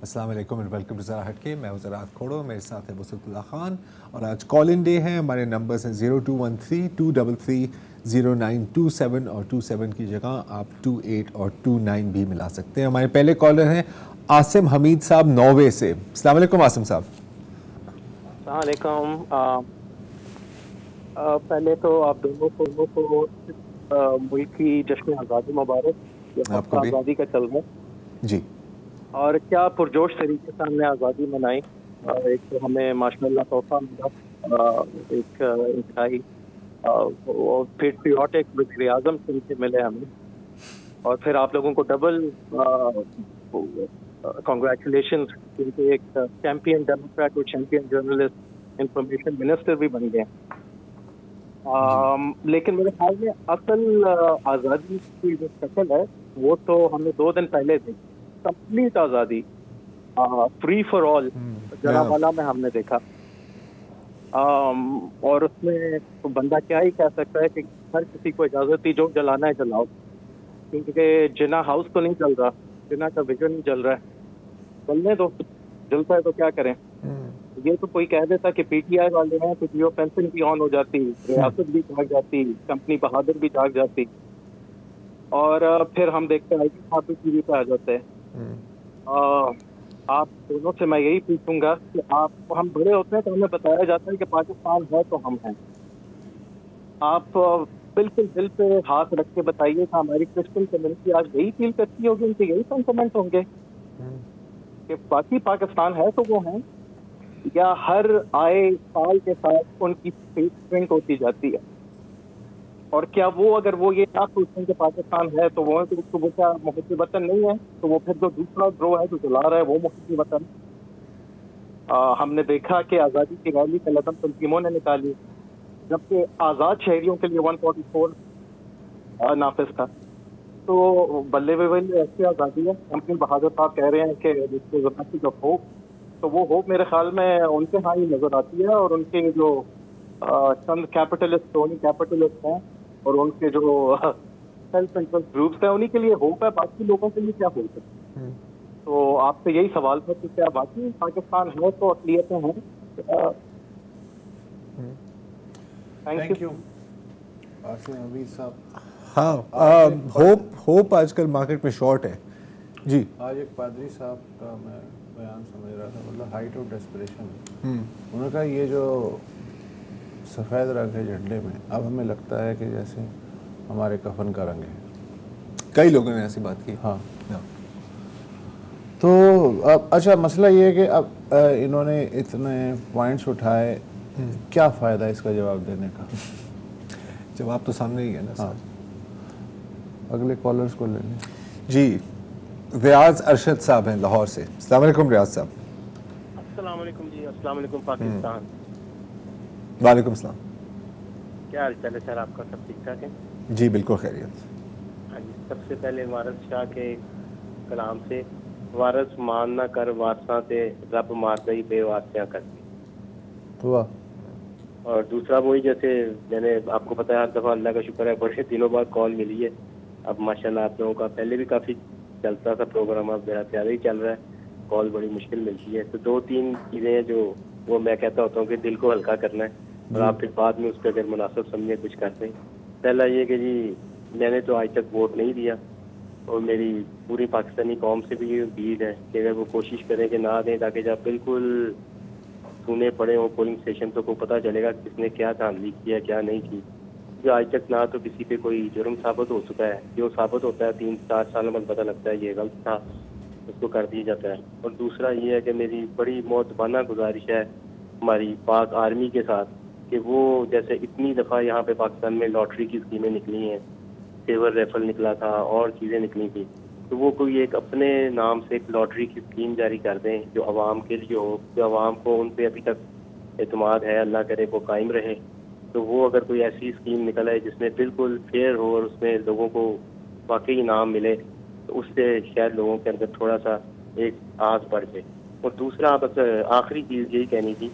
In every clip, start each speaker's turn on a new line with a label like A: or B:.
A: अस्सलाम वालेकुम and welcome to ज़रा हटके। मैं हूं ज़रात खोड़ो, मेरे साथ है वसीउल्लाह खान और आज कॉल इन डे है। हमारे नंबर्स हैं 0213-233-0927 और 27 की जगह आप 28 और 29 भी मिला सकते हैं। हमारे पहले कॉलर हैं आसिम हमीद साहब नॉर्वे से। अस्सलाम वालेकुम आसिम साहब।
B: अस्सलाम वालेकुम। पहले तो आप दोनों को मुल्क की जश्न आज़ादी मुबारक। ये
A: आपको भी
B: आज़ादी का चल रहा है
A: जी। और
B: क्या पुरजोश तरीके से हमने आज़ादी मनाई। एक तो हमें माशाल्लाह तोहफा मिला, एक इंतहाई पेट्रियाटिक वज़ीर-ए-आज़म से मिले हमें, और फिर आप लोगों को डबल कॉन्ग्रेचुलेशन, क्योंकि एक चैंपियन डेमोक्रेट और चैंपियन जर्नलिस्ट इंफॉर्मेशन मिनिस्टर भी बन गए। लेकिन मेरे ख्याल में असल आज़ादी की जो शक्ल है वो तो हमने 2 दिन पहले देखी। कंप्लीट आज़ादी, फ्री फॉर ऑल जनावाला में हमने देखा। और उसमें तो बंदा क्या ही कह सकता है कि हर किसी को इजाज़त दी, जो जलाना है जलाओ, क्योंकि जिना हाउस तो नहीं चल रहा, जिना का विजन नहीं चल रहा है। चलने दो, जलता है तो क्या करें। ये तो कोई कह देता कि पीटीआई वाले हैं तो जियो पेंशन भी ऑन हो जाती, रियासत भी जाग जाती, कंपनी बहादुर भी जाग जाती, और फिर हम देखते हैं कि टीवी पे आ जाते हैं। आप दोनों से मैं यही पूछूंगा कि आप, हम बड़े होते हैं तो हमें बताया जाता है कि पाकिस्तान है तो हम हैं। आप बिल्कुल दिल पे हाथ रख के बताइए कि हमारी क्रिश्चियन कम्युनिटी आज यही फील करती होगी, उनके यही सेंटिमेंट होंगे कि बाकी पाकिस्तान है तो वो हैं, या हर आए साल के साथ उनकी फेस श्रिंक होती जाती है। और क्या वो, अगर वो ये ना सोचें कि पाकिस्तान है तो वो है, तो वो क्या मुहब्बत वतन नहीं है? तो वो फिर जो दूसरा ग्रोह है जो चला रहा है वो मुहब्बत वतन। हमने देखा कि आज़ादी की रैली का लदम तंजीमों ने निकाली, जबकि आज़ाद शहरियों के लिए 144 नाफिज था। तो बल्ले बल्ले ऐसी आज़ादी है। कंपनी बहादुर साहब कह रहे हैं कि जो होप, तो वो होप मेरे ख्याल में उनके यहाँ ही नजर आती है, और उनके जो चंद कैपिटलिस्ट कैपिटलिस्ट हैं और उनके जो सेल्फ इंटरेस्ट ग्रुप्स हैं, उन्हीं के लिए होप है, बाकी लोगों के लिए क्या होप है। तो आपसे यही सवाल था कि क्या बाकी पाकिस्तान है तो अक़लियतें हैं। थैंक यू
C: आसिम हमीद साहब।
A: हाँ, होप आजकल मार्केट में शॉर्ट है जी।
C: आज एक पादरी साहब का मैं बयान समझ रहा था, मतलब हाइट ऑफ डेस्परेशन। उन्होंने कहा ये जो सफ़ेद रंग है झंडे में, अब हमें लगता है कि जैसे हमारे कफन का रंग है।
A: कई लोगों ने ऐसी बात की।
C: हाँ। तो अब अच्छा मसला ये है कि अब इन्होंने इतने पॉइंट्स उठाए, क्या फ़ायदा इसका जवाब देने का?
A: जवाब तो सामने ही है ना।
C: हाँ, अगले कॉलर्स को ले लें
A: जी। रियाज अरशद साहब हैं लाहौर से। अस्सलाम वालेकुम रियाज साहब।
B: अस्सलाम वालेकुम जी। अस्सलाम वालेकुम पाकिस्तान।
A: वालेकुम सलाम।
B: क्या हाल चाल है सर आपका? सब ठीक ठाक है?
A: जी बिल्कुल खैरियत।
B: हाँ जी, सबसे पहले वारस शाह के कलाम से, वारस मान ना कर वारसा से, रब मार गई बेवारसियां करती।
C: वाह।
B: और दूसरा वही, जैसे मैंने आपको बताया, हर दफ़ा अल्लाह का शुक्र है बड़े दिनों बाद कॉल मिली है। अब माशाल्लाह आप लोगों का पहले भी काफ़ी चलता था प्रोग्राम, अब मेरा ज़्यादा ही चल रहा है, कॉल बड़ी मुश्किल मिलती है। तो 2-3 चीज़ें हैं जो वो मैं कहता होता हूँ कि दिल को हल्का करना है, और आप फिर बाद में उस पर अगर मुनासिब समझे कुछ करते हैं। पहला ये कि जी, मैंने तो आज तक वोट नहीं दिया, और मेरी पूरी पाकिस्तानी कौम से भी ये उम्मीद है कि अगर वो कोशिश करें कि ना दें, ताकि जब बिल्कुल सुने पड़े हो पोलिंग स्टेशन तो को पता चलेगा किसने क्या धांधली की है क्या नहीं की। जो आज तक ना तो किसी पे कोई जुर्म साबित हो चुका है, जो साबित होता है 3-4 साल में पता लगता है ये गलत था, उसको कर दिया जाता है। और दूसरा ये है कि मेरी बड़ी मोहतबाना गुजारिश है हमारी पाक आर्मी के साथ कि वो, जैसे इतनी दफ़ा यहाँ पे पाकिस्तान में लॉटरी की स्कीमें निकली हैं, सेवर रेफल निकला था और चीज़ें निकली थी, तो वो कोई एक अपने नाम से एक लॉटरी की स्कीम जारी कर दें जो आवाम के लिए हो, जो आवाम को उन पर अभी तक एतमाद है, अल्लाह करे वो कायम रहे। तो वो अगर कोई ऐसी स्कीम निकल आए जिसमें बिल्कुल फेयर हो और उसमें लोगों को वाकई इनाम मिले, तो उससे शायद लोगों के अंदर थोड़ा सा एक आस बढ़ जाए। और दूसरा, आप आखिरी चीज़ यही कहनी थी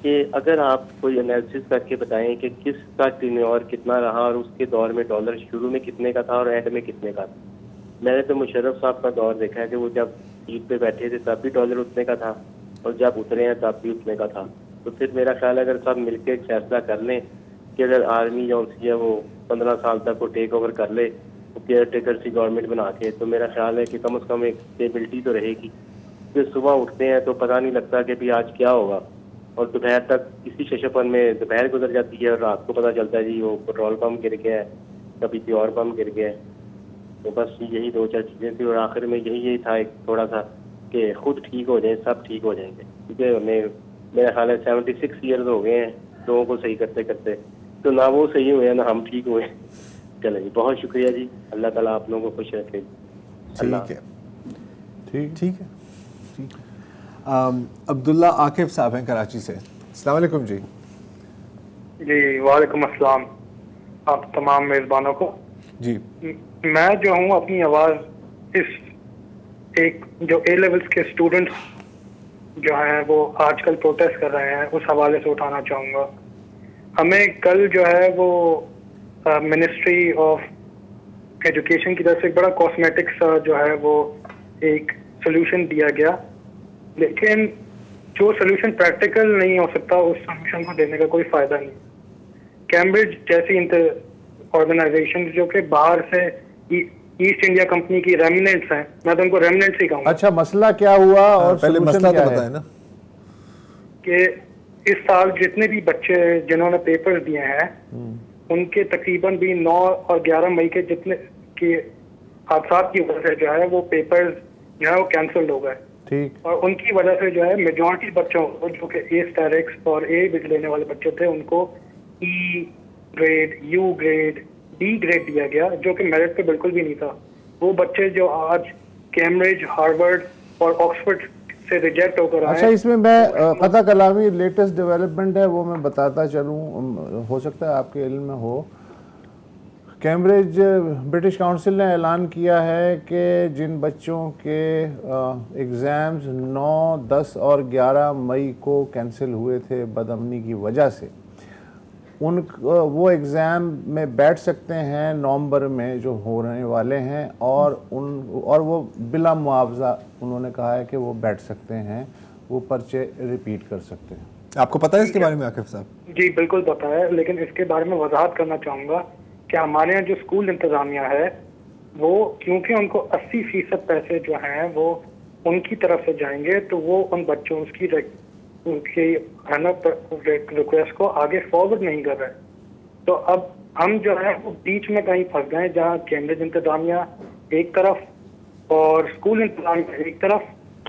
B: कि अगर आप कोई एनालिसिस करके बताएं कि किसका टेन्योर कितना रहा और उसके दौर में डॉलर शुरू में कितने का था और एंड में कितने का था। मैंने तो मुशर्रफ साहब का दौर देखा है कि वो जब सीट पे बैठे थे तब भी डॉलर उतने का था, और जब उतरे हैं तब भी उतने का था। तो फिर मेरा ख्याल है अगर सब मिलकर एक फैसला कर लें कि अगर आर्मी जो सी है वो 15 साल तक वो टेक ओवर कर ले, तो केयर टेकर सी गवर्नमेंट बना के, तो मेरा ख्याल है कि कम से कम एक स्टेबिलिटी तो रहेगी। फिर सुबह उठते हैं तो पता नहीं लगता कि भाई आज क्या होगा, और दोपहर तक इसी शशपन में दोपहर गुजर जाती है और रात को पता चलता है जी वो पेट्रोल पंप गिर गया है, कभी कोई और पंप गिर गया है। तो बस यही 2-4 चीज़ें थी, और आखिर में यही था एक थोड़ा सा कि खुद ठीक हो जाए, सब ठीक हो जाएंगे, क्योंकि हमें मेरा ख्याल है 76 ईयर्स हो गए हैं लोगों को सही करते करते, तो ना वो सही हुए ना हम ठीक हुए। चलो जी, बहुत शुक्रिया जी, अल्लाह ताला आप लोगों को खुश रखे।
A: ठीक है,
C: ठीक
A: ठीक है, ठीक है। अब्दुल्ला आकिब साहब हैं कराची से। अस्सलाम वालेकुम जी।
D: जी वालेकुम अस्सलाम आप तमाम मेज़बानों को।
A: जी,
D: मैं जो हूँ अपनी आवाज़ इस एक जो ए लेवल्स के स्टूडेंट्स जो हैं वो आजकल प्रोटेस्ट कर रहे हैं उस हवाले से उठाना चाहूँगा। हमें कल जो है वो मिनिस्ट्री ऑफ एजुकेशन की तरफ से एक बड़ा कॉस्मेटिक सा जो है वो एक सोल्यूशन दिया गया, लेकिन जो सोल्यूशन प्रैक्टिकल नहीं हो सकता उस सोल्यूशन को देने का कोई फ़ायदा नहीं। कैम्ब्रिज जैसी ऑर्गेनाइजेशन जो कि बाहर से ईस्ट इंडिया कंपनी की रेमिनेंट्स हैं, मैं तो उनको रेमिनेंट्स ही कहूँगा।
C: अच्छा, मसला क्या हुआ और
A: पहले मसला तो बताए ना
D: कि इस साल जितने भी बच्चे जिन्होंने पेपर दिए हैं उनके तकरीबन भी 9 और 11 मई के जितने के हादसा की वजह से जो है वो पेपर्स जो है वो कैंसिल हो गए।
C: ठीक,
D: और उनकी वजह से जो है मेजॉरिटी बच्चों को जो कि ए स्टैरिक्स और ए लेने वाले बच्चे थे उनको ई grade, you grade, D grade दिया गया, जो कि मेरिट पे बिल्कुल भी नहीं था। वो बच्चे जो आज कैम्ब्रिज, हार्वर्ड और ऑक्सफोर्ड से रिजेक्ट होकर आए।
C: अच्छा, इसमें मैं कथा कलामी लेटेस्ट डेवलपमेंट है वो मैं बताता चलूँ, हो सकता है आपके इल्म में हो। कैम्ब्रिज ब्रिटिश काउंसिल ने ऐलान किया है कि जिन बच्चों के एग्ज़ाम्स 9, 10 और 11 मई को कैंसिल हुए थे बदअमनी की वजह से, वो एग्ज़ाम में बैठ सकते हैं नवंबर में जो होने वाले हैं, और वो बिला मुआवजा उन्होंने कहा है कि वो बैठ सकते हैं, वो पर्चे रिपीट कर सकते हैं।
A: आपको पता है इसके बारे में आकिब साहब?
D: जी बिल्कुल पता है, लेकिन इसके बारे में वजाहत करना चाहूँगा कि हमारे यहाँ जो स्कूल इंतज़ामिया है वो क्योंकि उनको 80% पैसे जो हैं वो उनकी तरफ से जाएंगे, तो वो उन बच्चों उनकी रिक्वेस्ट को आगे फॉरवर्ड नहीं कर रहे। तो अब हम जो है वो बीच में कहीं फंस गए, जहाँ कैम्ब्रिज इंतज़ामिया एक तरफ और स्कूल इंतज़ामिया एक तरफ,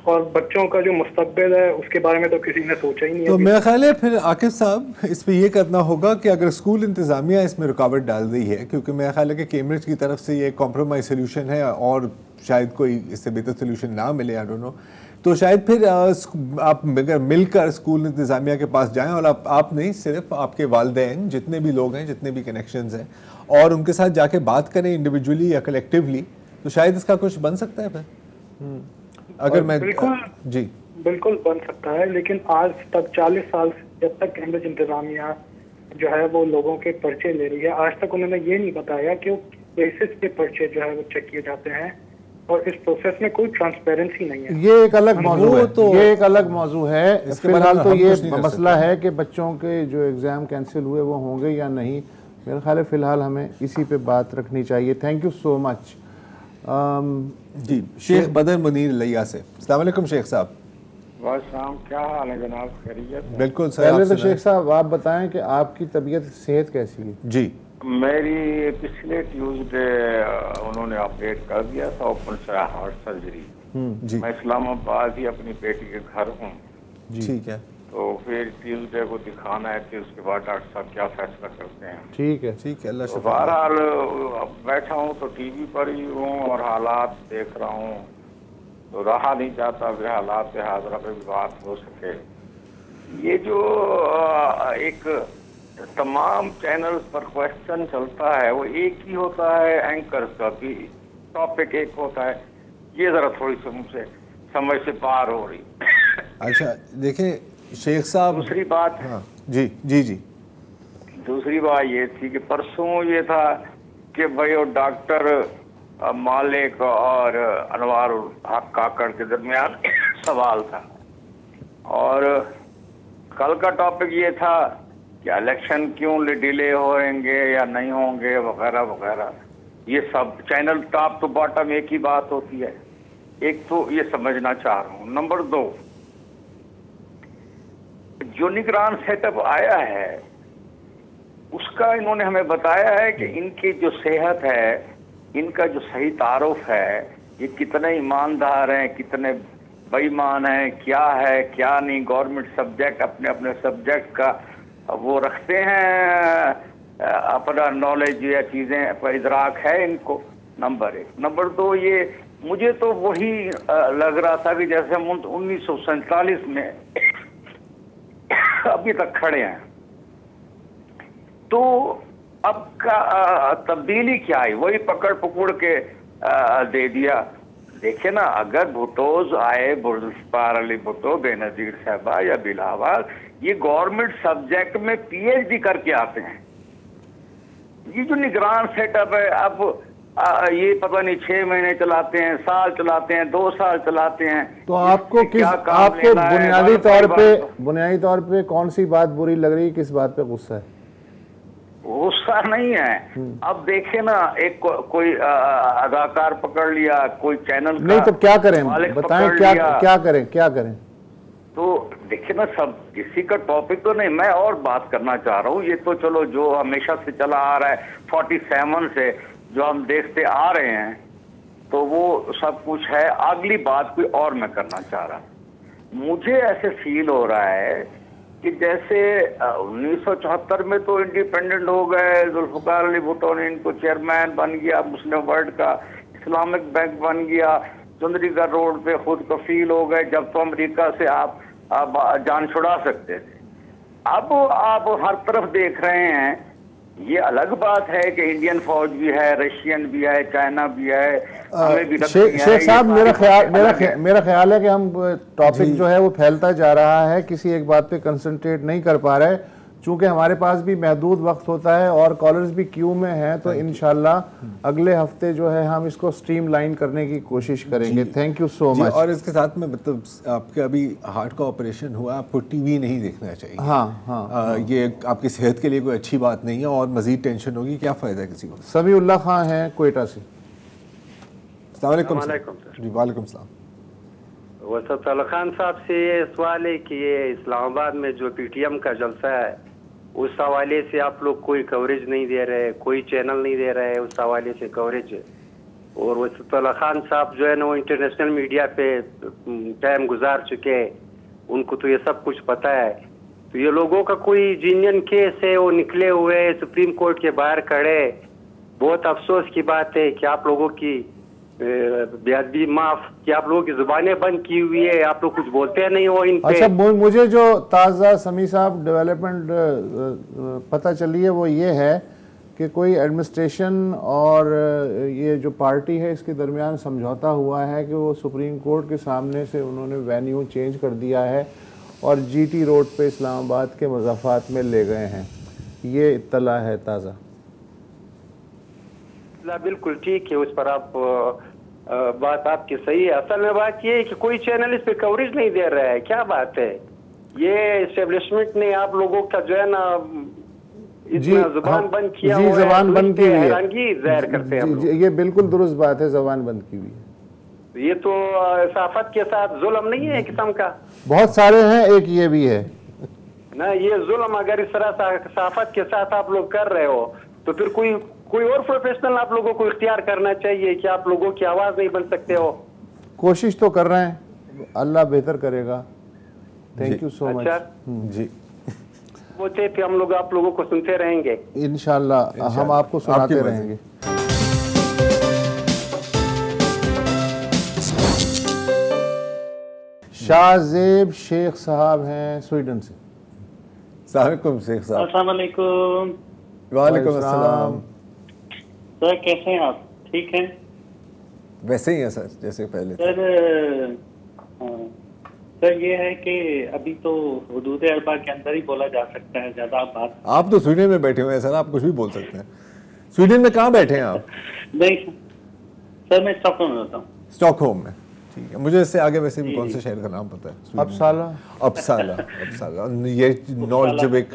D: और बच्चों का जो मुस्तकबिल है उसके बारे में तो किसी ने सोचा ही नहीं।
A: तो मेरा ख्याल है फिर आकिब साहब इस पे ये करना होगा कि अगर स्कूल इंतज़ामिया इसमें रुकावट डाल रही है, क्योंकि मेरा ख्याल है कि कैम्ब्रिज की तरफ से ये कॉम्प्रोमाइज़ सोल्यूशन है और शायद कोई इससे बेहतर सोल्यूशन ना मिले, आई डोंट नो, तो शायद फिर आप अगर मिलकर स्कूल इंतज़ामिया के पास जाएं, और आप नहीं, सिर्फ आपके वालिदैन जितने भी लोग हैं, जितने भी कनेक्शंस हैं, और उनके साथ जाके बात करें इंडिविजुअली या कलेक्टिवली, तो शायद इसका कुछ बन सकता है फिर। अगर मैं जी
D: बिल्कुल बन सकता है, लेकिन आज तक 40 साल जब तक कैम्ब्रिज इंतज़ामिया जो है वो लोगों के पर्चे ले रही है, आज तक उन्होंने ये नहीं बताया कि बेसिस के पर्चे जो है वो चेक किए जाते हैं, और इस प्रोसेस में कोई ट्रांसपेरेंसी नहीं है।
C: ये एक अलग मौजू है, तो ये एक अलग मौजू है। फिलहाल तो ये मसला है कि बच्चों के जो एग्ज़ाम कैंसिल हुए वो होंगे या नहीं। मेरा ख्याल है फ़िलहाल हमें इसी पे बात रखनी चाहिए। Thank you so much.
A: जी, शेख बदर मुनीर लिया से। अस्सलाम वालेकुम शेख साहब।
E: वालेकुम, क्या हाल है जनाब? खैरियत?
A: बिल्कुल सर।
C: पहले तो शेख साहब आप बताएं कि आपकी तबीयत सेहत कैसी है?
A: जी,
E: मेरी पिछले ट्यूसडे उन्होंने ऑपरेट कर दिया था, ओपन हार्ट सर्जरी।
A: जी,
E: मैं इस्लामाबाद ही अपनी बेटी के घर हूँ,
A: ठीक है,
E: तो फिर ट्यूसडे को दिखाना है, फिर उसके बाद डॉक्टर साहब क्या फैसला करते हैं।
C: ठीक है,
A: ठीक है, अल्लाह
E: तो
A: शिफा।
E: बहरहाल बैठा हूँ तो टीवी पर ही हूँ और हालात देख रहा हूँ, तो रहा नहीं जाता फिर हालात हाजरा पे भी बात हो सके। ये जो एक तमाम चैनल पर क्वेश्चन चलता है वो एक ही होता है, एंकर का भी टॉपिक एक होता है, ये जरा थोड़ी सी मुझसे समझ से पार हो रही।
A: अच्छा देखिए शेख साहब,
E: दूसरी बात,
A: हाँ जी जी जी,
E: दूसरी बात ये थी कि परसों ये था कि भाई वो डॉक्टर मालिक और अनवार हक काकड़ के दरमियान सवाल था। और कल का टॉपिक ये था कि इलेक्शन क्यों डिले होंगे या नहीं होंगे वगैरह वगैरह। ये सब चैनल टॉप टू बॉटम एक ही बात होती है। एक तो ये समझना चाह रहा हूँ। नंबर 2, जो निगरान सेटअप आया है उसका इन्होंने हमें बताया है कि इनकी जो सेहत है, इनका जो सही तारुफ है, ये कितने ईमानदार हैं, कितने बेईमान हैं, क्या है क्या नहीं। गवर्नमेंट सब्जेक्ट अपने अपने सब्जेक्ट का वो रखते हैं, अपना नॉलेज या चीज़ें पर इदराक है इनको। नंबर 1। नंबर 2, ये मुझे तो वही लग रहा था कि जैसे हम 1947 में अभी तक खड़े हैं। तो अब का तब्दीली क्या है? वही पकड़ पकड़ के दे दिया। देखिए ना, अगर भुट्टोज आए, जुल्फ़िकार अली भुट्टो, बेनज़ीर साहबा या बिलावल, ये गवर्नमेंट सब्जेक्ट में PhD करके आते हैं। ये जो निगरान सेटअप है, अब ये पता नहीं 6 महीने चलाते हैं, साल चलाते हैं, 2 साल चलाते हैं।
C: तो आपको बुनियादी तौर पे कौन सी बात बुरी लग रही है, किस बात पे गुस्सा है?
E: गुस्सा नहीं है। अब देखे ना, एक कोई अदाकार पकड़ लिया, कोई चैनल
C: नहीं, तो क्या करें बताएं, क्या करें?
E: तो देखिए ना, सब किसी का टॉपिक तो नहीं, मैं और बात करना चाह रहा हूँ। ये तो चलो जो हमेशा से चला आ रहा है, 47 से जो हम देखते आ रहे हैं, तो वो सब कुछ है। अगली बात कोई और मैं करना चाह रहा हूँ। मुझे ऐसे फील हो रहा है कि जैसे 1974 में तो इंडिपेंडेंट हो गए, जुल्फ़िकार अली भुट्टो ने इनको चेयरमैन बन गया, मुस्लिम वर्ल्ड का इस्लामिक बैंक बन गया, चंद्रीगढ़ रोड पे खुद कफील हो गए, जब तो अमेरिका से आप जान छुड़ा सकते थे। अब आप हर तरफ देख रहे हैं। ये अलग बात है कि इंडियन फौज भी है, रशियन भी है, चाइना भी है, हमें भी
C: शेख साहब, मेरा ख्याल है कि हम टॉपिक जो है वो फैलता जा रहा है, किसी एक बात पे कंसंट्रेट नहीं कर पा रहे, चूंकि हमारे पास भी महदूद वक्त होता है और कॉलर्स भी क्यू में हैं। तो इंशाल्लाह अगले हफ्ते जो है हम इसको स्ट्रीमलाइन करने की कोशिश करेंगे। Thank you so much.
A: और इसके साथ में मतलब आपके अभी हार्ट का ऑपरेशन हुआ, आपको टीवी नहीं देखना चाहिए।
C: हाँ,
A: ये आपकी सेहत के लिए कोई अच्छी बात नहीं है और मजीद टेंशन होगी, क्या फ़ायदा है किसी को।
C: समीउल्लाह खान हैं क्वेटा से।
A: जी वालेकुम सलाम।
F: वसत खान साहब से ये सवाल है कि ये इस्लामाबाद में जो PTM का जलसा है, उस हवाले से आप लोग कोई कवरेज नहीं दे रहे, कोई चैनल नहीं दे रहे, उस हवाले से कवरेज है। और वसत खान साहब जो है ना, वो इंटरनेशनल मीडिया पे टाइम गुजार चुके हैं, उनको तो ये सब कुछ पता है। तो ये लोगों का कोई जीनियन केस है, वो निकले हुए सुप्रीम कोर्ट के बाहर खड़े। बहुत अफसोस की बात है कि आप लोगों की बेअदबी माफ, कि आप लोगों की जुबानें बंद की हुई है, आप लोग कुछ बोलते नहीं हो इन पे।
C: अच्छा, मुझे जो ताज़ा समी साहब डेवलपमेंट पता चली है वो ये है कि कोई एडमिनिस्ट्रेशन और ये जो पार्टी है इसके दरमियान समझौता हुआ है कि वो सुप्रीम कोर्ट के सामने से उन्होंने वेन्यू चेंज कर दिया है और GT रोड पे इस्लामाबाद के मज़ाफ़ात में ले गए हैं। ये इत्तला है ताज़ा।
F: बिल्कुल ठीक है, उस पर आप बात आपकी सही है। असल में बात ये है कि कोई चैनल इस पे कवरेज नहीं दे रहा है। क्या बात है? ये एस्टेब्लिशमेंट ने आप लोगों का जो है ना जुबान बंद किया हुआ है,
C: जबान बंद की हुई है,
F: जाहिर करते हैं।
C: ये बिल्कुल दुरुस्त बात है, जबान बंद की हुई है।
F: ये तो सहाफत के साथ जुल्म नहीं है किस्म का?
C: बहुत सारे हैं, एक ये भी है
F: ना। ये जुल्म अगर इस तरह सहाफत के साथ आप लोग कर रहे हो तो फिर कोई और प्रोफेशनल आप लोगों को इख्तियार करना चाहिए कि आप लोगों की आवाज नहीं बन सकते हो।
C: कोशिश तो कर रहे हैं, अल्लाह बेहतर करेगा। थैंक यू सो मच
A: जी।
F: वो थे हम लोग आप लोगों को सुनते रहेंगे
C: इंशाल्लाह, हम आपको सुनाते रहेंगे। शाहजेब शेख साहब हैं स्वीडन से।
A: सलाम शेख साहब।
G: अस्सलाम वालेकुम।
A: वालेकुम अस्सलाम।
G: सर कैसे हैं आप? ठीक हैं?
A: वैसे ही है सर जैसे पहले।
G: सर ये है कि अभी तो हुदूद अरबा के अंदर ही बोला जा सकता है, ज्यादा बात।
A: आप तो स्वीडन में बैठे हुए हैं सर, आप कुछ भी बोल सकते हैं। स्वीडन में कहाँ बैठे हैं आप?
G: नहीं सर मैं स्टॉकहोम में रहता हूँ।
A: स्टॉकहोम में, ठीक है। मुझे इससे आगे वैसे भी कौन से शहर का नाम पता है?
C: अपसाला।
A: अपसाला, अपसाला। ये नॉर्जविक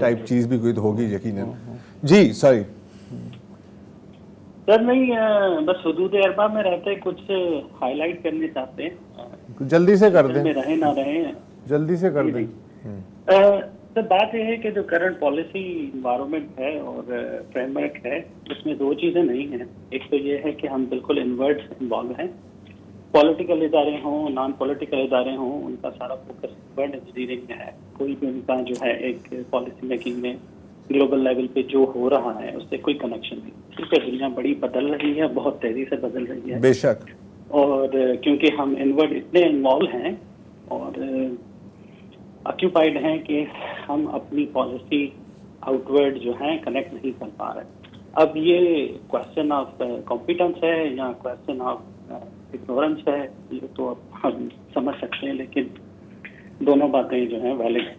A: टाइप चीज़ भी कोई तो होगी यकीनन। जी सॉरी
G: सर नहीं, बस हुदूद अरबा में रहते कुछ हाईलाइट करने चाहते हैं।
C: जल्दी से कर दें,
G: में रहे ना रहे,
C: जल्दी से कर दें।
G: तो बात यह है कि जो करंट पॉलिसी इन्वायरमेंट है और फ्रेमवर्क है, उसमें दो चीज़ें नहीं हैं। एक तो ये है कि हम बिल्कुल इनवर्ट इन्वॉल्व हैं। पॉलिटिकल इदारे हों, नॉन पॉलिटिकल इदारे हों, उनका सारा फोकस इनवर्ट इंजीनियरिंग में है। कोई भी उनका जो है एक पॉलिसी मेकिंग में ग्लोबल लेवल पे जो हो रहा है उससे कोई कनेक्शन नहीं। ठीक है, दुनिया बड़ी बदल रही है, बहुत तेज़ी से बदल रही है
A: बेशक,
G: और क्योंकि हम इनवर्ट इतने इन्वॉल्व हैं और ऑक्यूपाइड हैं कि हम अपनी पॉलिसी आउटवर्ड जो है कनेक्ट नहीं कर पा रहे। अब ये क्वेश्चन ऑफ कॉम्पिटेंस है या क्वेश्चन ऑफ इग्नोरेंस है, ये तो अब हम समझ सकते हैं, लेकिन दोनों बातें जो हैं वैलिड हैं।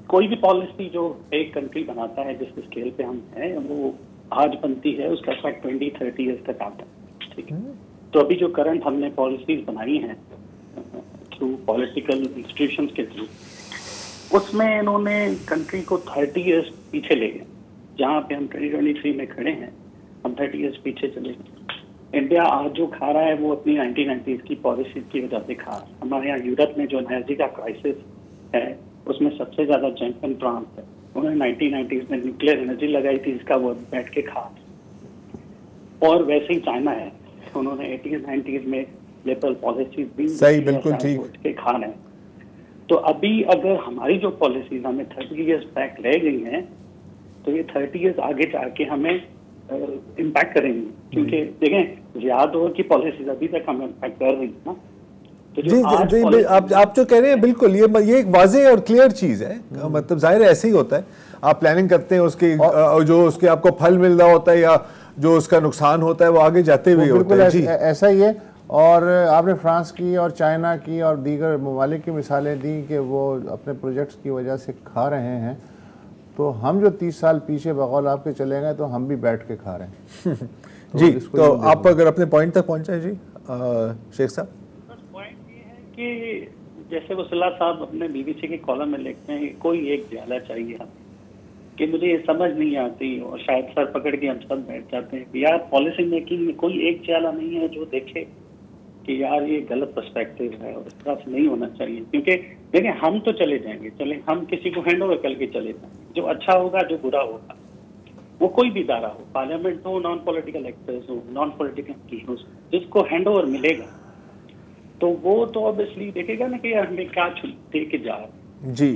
G: कोई भी पॉलिसी जो एक कंट्री बनाता है जिस स्केल पे हम हैं, वो आज बनती है, उसका इफेक्ट 20-30 ईयर्स तक आता है। ठीक है, तो अभी जो करंट हमने पॉलिसीज बनाई हैं थ्रू पॉलिटिकल इंस्टीट्यूशंस के थ्रू, उसमें इन्होंने कंट्री को 30 ईयर्स पीछे ले गए। जहाँ पे हम 2023 में खड़े हैं, हम 30 ईयर्स पीछे चले गए। इंडिया आज जो खा रहा है वो अपनी 1990s की पॉलिसी की वजह से खा रहा है। हमारे यहाँ यूरोप में जो एनर्जी का क्राइसिस है उसमें सबसे ज्यादा चैंपियन फ्रांस है। उन्होंने 1990s में न्यूक्लियर एनर्जी लगाई थी, इसका वो बैठ के खा। और वैसे ही चाइना है, उन्होंने 80s-90s में लिबरल पॉलिसी भी
A: सही, बिल्कुल ठीक
G: के खा रहे हैं। तो अभी अगर हमारी जो पॉलिसीज हमें 30 ईयर्स बैक ले गई हैं, तो ये 30 ईयर्स आगे जाके हमें इम्पैक्ट करेंगे। क्योंकि देखें, जियादोर की पॉलिसीज अभी तक हमें इम्पैक्ट कर रही है ना। तो
A: जी, आप जो कह रहे हैं बिल्कुल, ये एक वाज़ेह और क्लियर चीज़ है। मतलब जाहिर है ऐसे ही होता है, आप प्लानिंग करते हैं उसकी, जो उसके आपको फल मिल रहा होता है या जो उसका नुकसान होता है वो आगे जाते हुए होता है। जी
C: ऐसा ही है। और आपने फ्रांस की और चाइना की और दीगर ममालिक की मिसालें दी कि वो अपने प्रोजेक्ट्स की वजह से खा रहे हैं, तो हम जो 30 साल पीछे बगौल आपके चले गए तो हम भी बैठ के खा रहे हैं।
A: जी, तो आप अगर अपने पॉइंट तक पहुंचे जी शेख साहब।
G: पॉइंट ये है कि जैसे वसला साहब अपने BBC के कॉलम में लिखते हैं, कोई एक ज्यादा चाहिए हमें, कि मुझे ये समझ नहीं आती और शायद सर पकड़ के हम सब बैठ जाते हैं कि यार पॉलिसी मेकिंग में कोई एक ज्यादा नहीं है जो देखे कि यार ये गलत पर्सपेक्टिव है और इस तरह से नहीं होना चाहिए। क्योंकि देखिए, हम तो चले जाएंगे, हम किसी को हैंड ओवर करके चले जाएंगे। जो अच्छा होगा, जो बुरा होगा, वो कोई भी इदारा हो, पार्लियामेंट हो, नॉन पॉलिटिकल एक्टर्स हो, नॉन पॉलिटिकल हीरोज, जिसको हैंड ओवर मिलेगा तो वो तो ऑब्वियसली देखेगा ना कि हमें क्या दे के जा रहा है।
A: जी,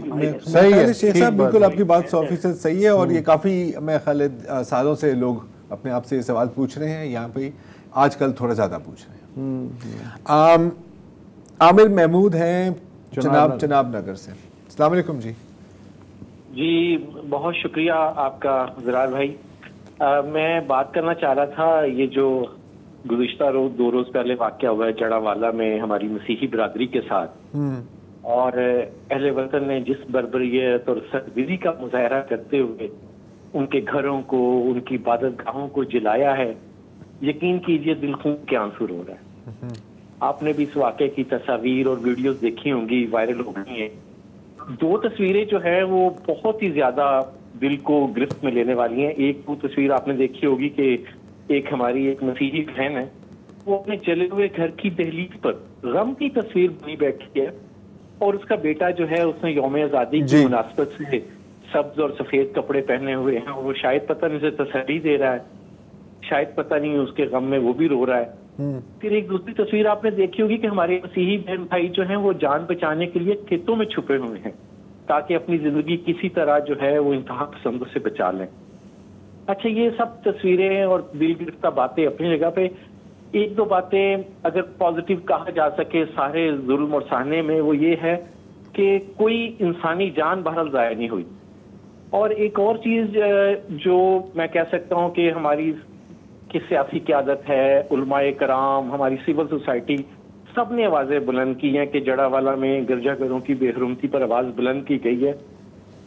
A: सही है शेख साहब, बिल्कुल आपकी बात 100% सही है। और ये काफ़ी, मैं ख्याल सालों से लोग अपने आप से ये सवाल पूछ रहे हैं, यहाँ पे आजकल थोड़ा ज़्यादा पूछ रहे हैं। आमिर महमूद हैं चनाब नगर से। अस्सलाम वालेकुम जी।
H: जी बहुत शुक्रिया आपका ज़रार भाई। मैं बात करना चाह रहा था, ये जो गुज़िश्ता रोज़ 2 रोज़ पहले वाक़या हुआ है जड़ावाला में हमारी मसीही बिरादरी के साथ, और अहले वतन ने जिस बर्बरियत और सरगर्मी का मुजाहरा करते हुए उनके घरों को, उनकी इबादतगाहों को जलाया है, यकीन कीजिए दिल खून के आंसू रो रहा है। आपने भी इस वाक़े की तस्वीर और वीडियोस देखी होंगी, वायरल हो गई हैं। 2 तस्वीरें जो है वो बहुत ही ज्यादा दिल को गिरफ्त में लेने वाली हैं। एक वो तस्वीर आपने देखी होगी कि एक हमारी एक मसीही बहन है, वो अपने चले हुए घर की दहलीज पर गम की तस्वीर बनी बैठी है, और उसका बेटा जो है उसने यौम आज़ादी की मुनासबत से सब्ज और सफेद कपड़े पहने हुए हैं। वो शायद पता नहीं उसे तसल्ली दे रहा है, शायद पता नहीं उसके गम में वो भी रो रहा है। फिर एक दूसरी तस्वीर आपने देखी होगी कि हमारे मसीही बहन भाई जो हैं वो जान बचाने के लिए खेतों में छुपे हुए हैं ताकि अपनी जिंदगी किसी तरह जो है वो इंतहा पसंदों से बचा लें। अच्छा, ये सब तस्वीरें और दिल गिरफ्ता बातें अपनी जगह पे। 1-2 बातें अगर पॉजिटिव कहा जा सके सारे जुल्म और सहने में, वो ये है कि कोई इंसानी जान बहरहाल ज़ाया नहीं हुई। और एक और चीज जो मैं कह सकता हूँ कि हमारी की सियासी क़यादत है, उलमाए कराम, हमारी सिविल सोसाइटी, सब ने आवाज़ें बुलंद की हैं कि जड़ावाला में गिरजाघरों की बेहरमती पर आवाज़ बुलंद की गई है।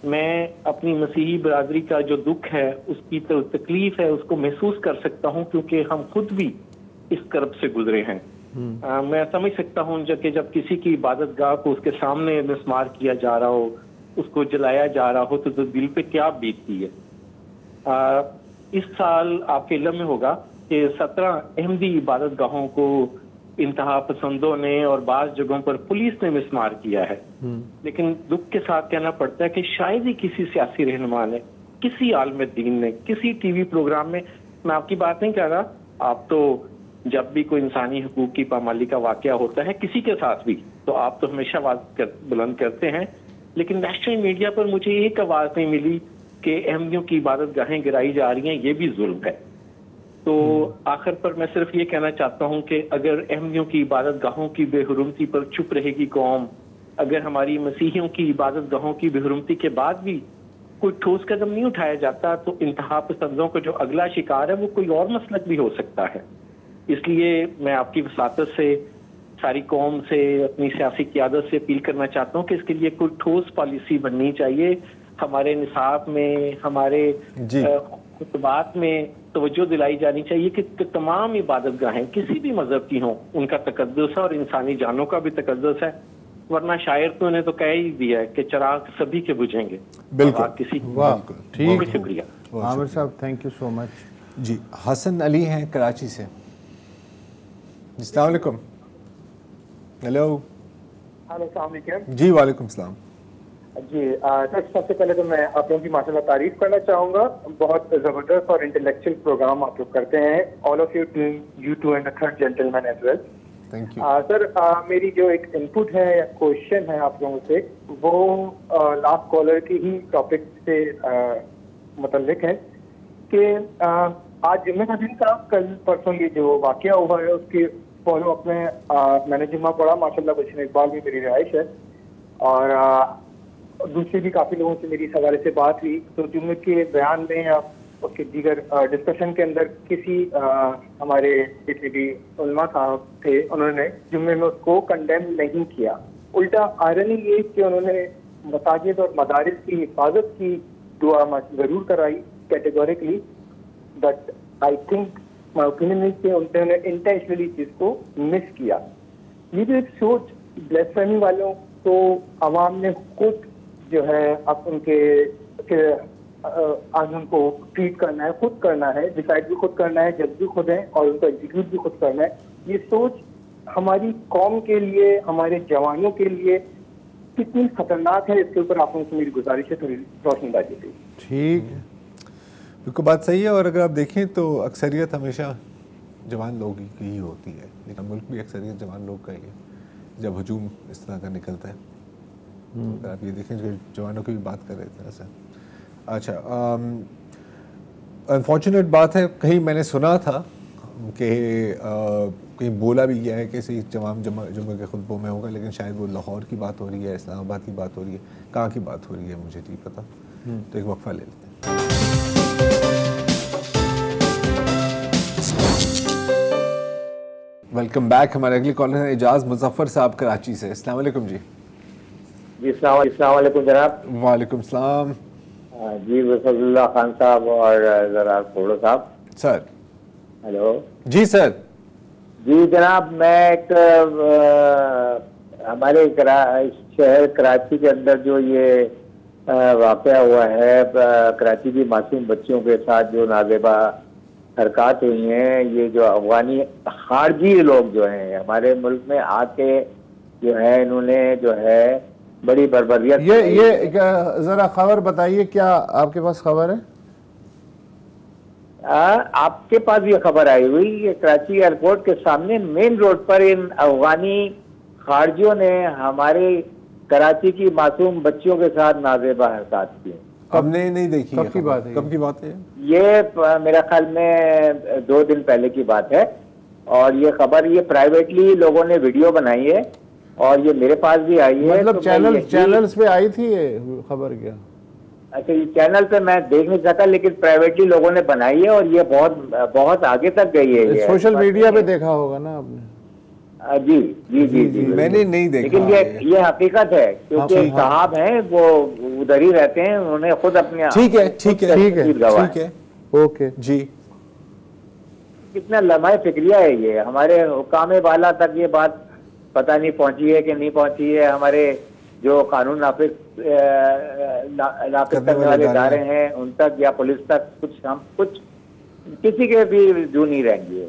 H: मैं अपनी मसीही बरादरी का जो दुख है, उसकी तो तकलीफ है, उसको महसूस कर सकता हूँ, क्योंकि हम खुद भी इस कर्ब से गुजरे हैं। मैं समझ सकता हूँ जब किसी की इबादत गाह को उसके सामने मिसमार किया जा रहा हो, उसको जलाया जा रहा हो, तो दिल पे क्या बीतती है। इस साल आपके इल्म में होगा कि 17 अहमदी इबादत गाहों को इंतहा पसंदों ने और बाज़ जगहों पर पुलिस ने मिसमार किया है। लेकिन दुख के साथ कहना पड़ता है कि शायद ही किसी सियासी रहनुमा ने, किसी आलिम दीन ने, किसी टीवी प्रोग्राम में, मैं आपकी बात नहीं कर रहा, आप तो जब भी कोई इंसानी हुकूक की पामाली का वाकया होता है किसी के साथ भी, तो आप तो हमेशा आवाज बुलंद करते हैं, लेकिन नेशनल मीडिया पर मुझे एक आवाज नहीं मिली कि अहमदियों की इबादत गाहें गिराई जा रही हैं, ये भी जुल्म है। तो आखिर पर मैं सिर्फ ये कहना चाहता हूं कि अगर अहमदियों की इबादत गाहों की बेहुरमती पर चुप रहेगी कौम, अगर हमारी मसीहियों की इबादत गाहों की बेहुरमती के बाद भी कोई ठोस कदम नहीं उठाया जाता, तो इंतहा पसंदों का जो अगला शिकार है वो कोई और मसलक भी हो सकता है। इसलिए मैं आपकी वसातत से, सारी कौम से, अपनी सियासी क़यादत से अपील करना चाहता हूँ कि इसके लिए कोई ठोस पॉलिसी बननी चाहिए। हमारे निसाब में, हमारे खुतबात में तवज्जो दिलाई जानी चाहिए कि तमाम इबादत गाहें किसी भी मजहब की हों, उनका तकद्दुस है और इंसानी जानों का भी तकद्दुस है। वरना शायर तो ने तो कह ही दिया है कि चिराग सभी के बुझेंगे,
A: बिल्कुल
H: किसी।
C: ठीक,
H: शुक्रिया
C: आमिर साहब, थैंक यू सो मच।
A: जी, हसन अली हैं कराची से। अस्सलाम वालेकुम। हेलो।
I: हेलो, अस्सलाम वालेकुम।
A: जी वालेकुम सलाम।
I: जी, सबसे पहले तो मैं आप लोगों की माशाल्लाह तारीफ करना चाहूँगा। बहुत ज़बरदस्त और इंटेलेक्चुअल प्रोग्राम आप लोग करते हैं। All of you too and the third gentleman as well.
A: Thank you
I: sir, मेरी जो एक इनपुट है या क्वेश्चन है आप लोगों से, वो लास्ट कॉलर की ही टॉपिक से मुतल्लिक है कि आज जुम्मे का दिन था, कल परसों ये जो वाकया हुआ है उसके फॉलो अप में मैंने जुम्मा पढ़ा, माशाल्लाह गुलशन इकबाल भी मेरी रिहाइश है और दूसरे भी काफ़ी लोगों से मेरी इस हवाले से बात हुई। तो जुम्मे के बयान में या उसके दीगर डिस्कशन के अंदर किसी हमारे जितने भी उलमा साहब थे, उन्होंने जुम्मे में उसको कंडेम नहीं किया। उल्टा आयरनी ये कि उन्होंने मसाजिद और मदारिस की हिफाजत की दुआ ज़रूर कराई categorically, but I think my opinion is कि उन्होंने इंटेंशनली चीज़ को मिस किया। ये जो एक सोच ब्लेसफेमी वालों को आवाम ने खुद जो है अब उनके आज उनको ट्रीट करना है, खुद करना है, डिसाइड भी खुद करना है, जज भी खुद है और उनको एग्जीक्यूट भी खुद करना है। ये सोच हमारी कौम के लिए, हमारे जवानों के लिए कितनी खतरनाक है, इसके ऊपर आप लोगों से मेरी गुजारिश है थोड़ी रोशनी डालिए।
C: ठीक है,
A: बिल्कुल बात सही है। और अगर आप देखें तो अक्सरियत हमेशा जवान लोग की ही होती है, लेकिन मुल्क भी अक्सरियत जवान लोग का ही है जब हजूम इस तरह का निकलता है। तो अगर आप ये देखें कि जवानों की भी बात कर रहे थे ऐसा। अच्छा, अनफॉर्चुनेट बात है, कहीं मैंने सुना था कि कहीं बोला भी गया है कि इसी जुम्मे के खुतबों में होगा, लेकिन शायद वो लाहौर की बात हो रही है, इस्लामाबाद की बात हो रही है, कहाँ की बात हो रही है मुझे नहीं पता। तो एक वक्फा ले लेते हैं। Welcome back. हमारे अगले कॉलर हैं एजाज मुजफ्फर साहब कराची से। अस्सलाम वालेकुम जी।
B: जी अस्सलाम वालेकुम जनाब।
A: वालेकुम सलाम
B: जी, वसल्लल्लाह खान साहब और जरा खोड़ो साहब।
A: सर।
B: हेलो
A: जी सर।
B: जी जनाब, मैं एक हमारे शहर कराची के अंदर जो ये वाक़या हुआ है, कराची की मासूम बच्चियों के साथ जो नाज़ेबा हरकत हुई हैं, ये जो अफगानी खारजी लोग जो हैं हमारे मुल्क में आके जो है इन्होंने जो है बड़ी बर्बरियत।
C: ये जरा खबर बताइए, क्या आपके पास खबर है?
B: आपके पास ये खबर आई हुई है, कराची एयरपोर्ट के सामने मेन रोड पर इन अफगानी खारजियों ने हमारे कराची की मासूम बच्चियों के साथ नाज़ेबा हरकत की।
A: हमने नहीं देखी।
C: कब की बात है?
A: कब की बात है?
B: ये मेरा ख्याल में 2 दिन पहले की बात है और ये खबर ये प्राइवेटली लोगों ने वीडियो बनाई है और ये मेरे पास भी आई है।
C: मतलब
B: तो
C: चैनल्स पे आई थी ये खबर? क्या
B: अच्छा, ये चैनल पे मैं देख नहीं सका, लेकिन प्राइवेटली लोगों ने बनाई है और ये बहुत आगे तक गई है।
C: सोशल मीडिया पे देखा होगा ना आपने?
J: जी जी जी जी
A: मैंने नहीं देखा।
J: लेकिन ये हकीकत है, क्योंकि साहब हैं वो उधर ही रहते हैं, उन्होंने खुद अपने
A: ठीक है ठीक है ठीक है ठीक है
C: ओके
A: जी।
J: कितना लम्हा फिक्रिया है ये, हमारे हुकाम वाला तक ये बात पता नहीं पहुंची है कि नहीं पहुंची है। हमारे जो कानून नाफिज करने वाले इदारे हैं उन तक या पुलिस तक कुछ किसी के भी जू नहीं रहेंगे।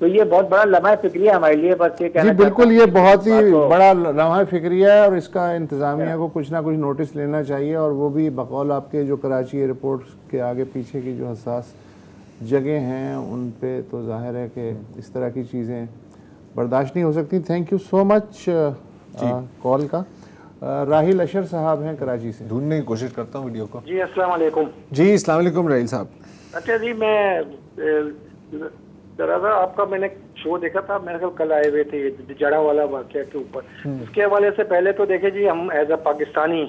J: तो ये बहुत बड़ा लम्हा फिक्रिया हमारे लिए, बस ये कहना
C: जी बिल्कुल, ये बहुत ही बड़ा लम्हा फिक्रिया है और इसका इंतजामिया को कुछ ना कुछ नोटिस लेना चाहिए, और वो भी बकौल आपके जो कराची एयरपोर्ट के आगे पीछे की जो हसास जगह हैं उन पे तो जाहिर है कि इस तरह की चीज़ें बर्दाश्त नहीं हो सकती। Thank you so much call का। राहिल अशर साहब हैं कराची से,
A: ढूंढने की कोशिश करता हूँ वीडियो को।
K: जी अस्सलाम वालेकुम।
A: जी अस्सलाम वालेकुम राहिल साहब।
K: अच्छा जी, मैं जरा सा आपका मैंने शो देखा था, मेरे ख्याल कल आए हुए थे जड़ा वाला वाक़या के ऊपर। उसके हवाले से पहले तो देखे जी, हम एज अ पाकिस्तानी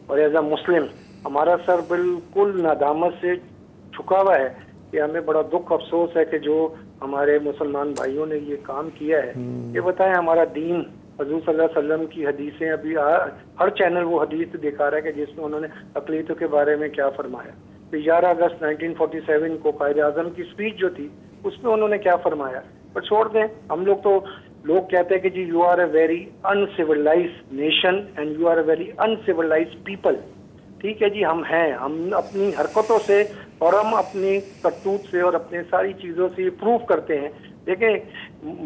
K: और एज अ मुस्लिम हमारा सर बिल्कुल नादामत से झुका हुआ है कि हमें बड़ा दुख अफसोस है कि जो हमारे मुसलमान भाइयों ने ये काम किया है। ये बताएं, हमारा दीन हजूर सल्लल्लाहु अलैहि वसल्लम की हदीसें अभी हर चैनल वो हदीस दिखा रहा है कि जिसमें उन्होंने अक़लियतों के बारे में क्या फरमाया। तो 11 अगस्त 1947 को कायदे आज़म की स्पीच जो थी उसमें उन्होंने क्या फरमाया। पर छोड़ दें, हम लोग तो लोग कहते हैं कि जी you are a very uncivilized nation and you are a very uncivilized people. ठीक है जी, हम हैं, हम अपनी हरकतों से और हम अपनी करतूत से और अपने सारी चीज़ों से ये प्रूव करते हैं। देखें,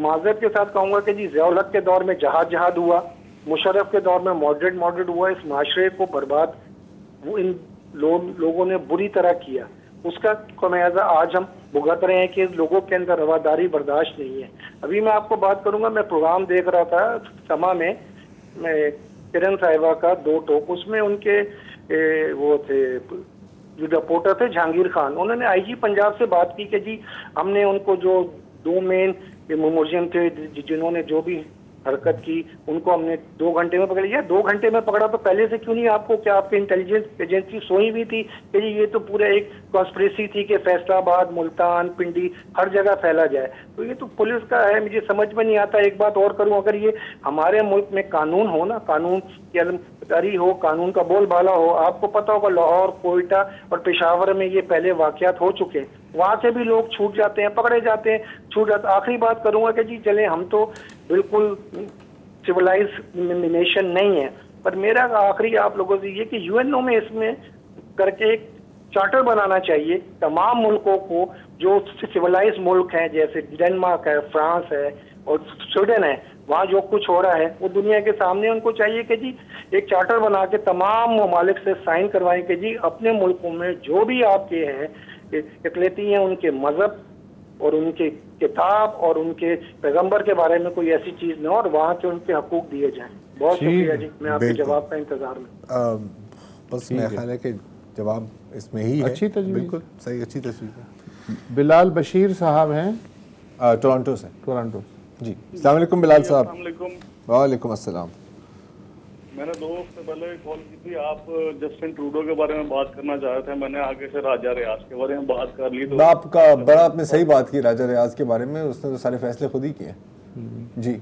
K: माजरत के साथ कहूँगा कि जी ज़ियाउल हक के दौर में जहाद हुआ, मुशर्रफ के दौर में मॉडरेट हुआ। इस माशरे को बर्बाद वो इन लोगों ने बुरी तरह किया, उसका खमियाजा आज हम भुगत रहे हैं कि लोगों के अंदर रवादारी बर्दाश्त नहीं है। अभी मैं आपको बात करूंगा, मैं प्रोग्राम देख रहा था समा में, मैं किरण साहिबा का 2 टॉक, उसमें उनके वो थे जो रिपोर्टर थे जहांगीर खान, उन्होंने आईजी पंजाब से बात की कि जी हमने उनको जो 2 मेन मुलजिम थे जिन्होंने जो भी हरकत की उनको हमने 2 घंटे में पकड़ लिया। 2 घंटे में पकड़ा तो पहले से क्यों नहीं आपको, क्या आपकी इंटेलिजेंस एजेंसी सोई हुई थी कि ये तो पूरा एक कॉन्स्पिरेसी थी कि फैसलाबाद, मुल्तान, पिंडी हर जगह फैला जाए। तो ये तो पुलिस का है, मुझे समझ में नहीं आता। एक बात और करूं, अगर ये हमारे मुल्क में कानून हो ना, कानून की अमलदारी हो, कानून का बोलबाला हो, आपको पता होगा लाहौर, कोयटा और पेशावर में ये पहले वाकयात हो चुके हैं, वहां से भी लोग छूट जाते हैं, पकड़े जाते हैं, छूट जाते। आखिरी बात करूंगा कि जी चले, हम तो बिल्कुल सिविलाइज नेशन नहीं है, पर मेरा आखिरी आप लोगों से ये कि यूएनओ में इसमें करके एक चार्टर बनाना चाहिए तमाम मुल्कों को जो सिविलाइज मुल्क हैं, जैसे डेनमार्क है, फ्रांस है और स्वीडन है, वहाँ जो कुछ हो रहा है वो दुनिया के सामने उनको चाहिए कि जी एक चार्टर बना के तमाम ममालिक से साइन करवाएं कि जी अपने मुल्कों में जो भी आपके हैं इकलेती हैं, उनके मजहब और उनके किताब और उनके पैगंबर के बारे में कोई ऐसी चीज न हो और वहाँ के उनके हकूक दिए जाएं। बहुत शुक्रिया जी, मैं आपके जवाब का इंतजार में।
A: बस मेरा ख्याल है कि जवाब इसमें ही है।
C: अच्छी तस्वीर,
A: बिल्कुल सही, अच्छी तस्वीर है।
C: बिलाल बशीर साहब हैं
A: टोरंटो से।
C: टोरंटो
A: जी, अस्सलाम वालेकुम बिलाल साहब। वालेकुम अस्सलाम।
L: मैंने 2 हफ्ते पहले कॉल की थी, आप जस्टिन ट्रूडो के बारे में बात करना चाह रहे थे, मैंने आगे से राजा रियाज के बारे में बात कर ली। तो
A: आपका बड़ा आपने सही बात की राजा रियाज के बारे में, उसने तो सारे फैसले खुद ही किए जी।